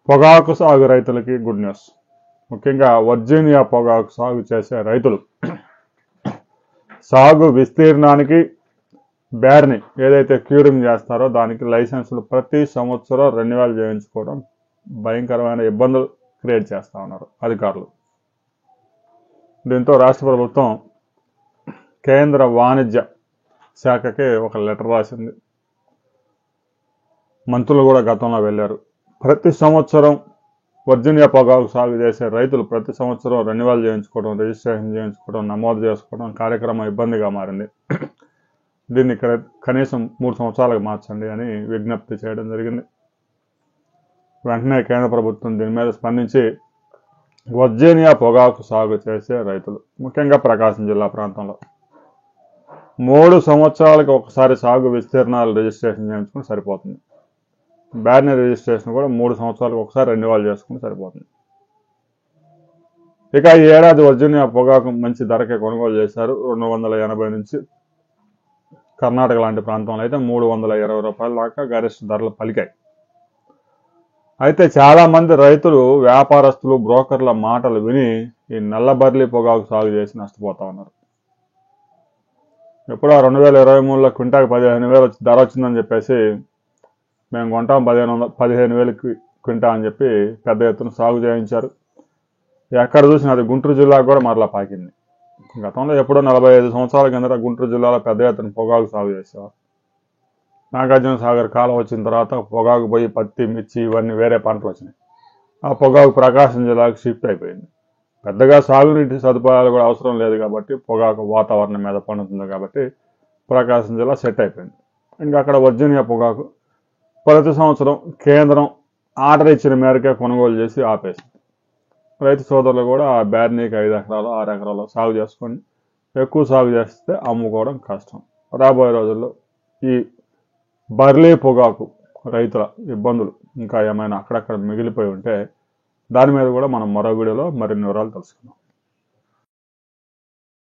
పొగాకు సాగు రైతులకి గుడ్ న్యూస్. ముఖ్యంగా వర్జీనియా పొగాకు సాగు చేసే రైతులు సాగు విస్తీర్ణానికి బ్యార్ని ఏదైతే క్యూరింగ్ చేస్తారో దానికి లైసెన్సులు ప్రతి సంవత్సరం రెన్యువల్ చేయించుకోవడం భయంకరమైన ఇబ్బందులు క్రియేట్ చేస్తూ ఉన్నారు అధికారులు. దీంతో రాష్ట్ర ప్రభుత్వం కేంద్ర వాణిజ్య శాఖకి ఒక లెటర్ రాసింది. మంత్రులు కూడా గతంలో వెళ్ళారు. ప్రతి సంవత్సరం వర్జీనియా పొగాకు సాగు చేసే రైతులు ప్రతి సంవత్సరం రెన్యువల్ చేయించుకోవడం, రిజిస్ట్రేషన్ చేయించుకోవడం, నమోదు చేసుకోవడం కార్యక్రమం ఇబ్బందిగా మారింది. దీన్ని కనీసం 3 సంవత్సరాలకు మార్చండి అని విజ్ఞప్తి చేయడం జరిగింది. వెంటనే కేంద్ర ప్రభుత్వం దీని మీద స్పందించి వర్జీనియా పొగాకు సాగు చేసే రైతులు ముఖ్యంగా ప్రకాశం జిల్లా ప్రాంతంలో 3 సంవత్సరాలకు ఒకసారి సాగు విస్తీర్ణాలు రిజిస్ట్రేషన్ చేయించుకుని సరిపోతుంది. బ్యార్నీ రిజిస్ట్రేషన్ కూడా 3 సంవత్సరాలకు ఒకసారి రెన్యువల్ చేసుకుని సరిపోతుంది. ఇక ఈ ఏడాది వర్జీనియా పొగాకు మంచి ధరకే కొనుగోలు చేశారు. 280 నుంచి కర్ణాటక లాంటి ప్రాంతంలో అయితే 320 రూపాయల దాకా గరిష్ట ధరలు పలికాయి. అయితే చాలామంది రైతులు, వ్యాపారస్తులు, బ్రోకర్ల మాటలు విని ఈ నల్ల బర్లీ పొగాకు సాగు చేసి నష్టపోతా ఉన్నారు. ఎప్పుడో 2023లో క్వింటాకి 15,000 ధర వచ్చిందని చెప్పేసి మేము కొంటాం 15,000 క్వింటా అని చెప్పి పెద్ద ఎత్తున సాగు చేయించారు. ఎక్కడ చూసినా అది గుంటూరు జిల్లాకు కూడా మరలా పాకింది. గతంలో ఎప్పుడో 45 సంవత్సరాల కిందట గుంటూరు జిల్లాలో పెద్ద ఎత్తున పొగాకు సాగు చేసేవారు. నాగార్జున సాగర్ కాలం వచ్చిన తర్వాత పొగాకు పోయి పత్తి, మిర్చి ఇవన్నీ వేరే పంటలు వచ్చినాయి. ఆ పొగాకు ప్రకాశం జిల్లాకు షిఫ్ట్ అయిపోయింది. పెద్దగా సాగునీటి సదుపాయాలు కూడా అవసరం లేదు కాబట్టి, పొగాకు వాతావరణం మీద పండుతుంది కాబట్టి ప్రకాశం జిల్లా సెట్ అయిపోయింది. ఇంకా అక్కడ వర్జీనియా పొగాకు ప్రతి సంవత్సరం కేంద్రం ఆర్డర్ ఇచ్చిన మేరకే కొనుగోలు చేసి ఆపేసింది. రైతు సోదరులు కూడా ఆ బ్యార్నీకి 5 ఎకరాలు 6 ఎకరాలు సాగు చేసుకొని ఎక్కువ సాగు చేస్తే అమ్ముకోవడం కష్టం. రాబోయే రోజుల్లో ఈ బర్లీ పొగాకు రైతుల ఇబ్బందులు ఇంకా ఏమైనా అక్కడక్కడ మిగిలిపోయి ఉంటే దాని మీద కూడా మనం మరో వీడియోలో మరిన్ని వివరాలు తెలుసుకుందాం.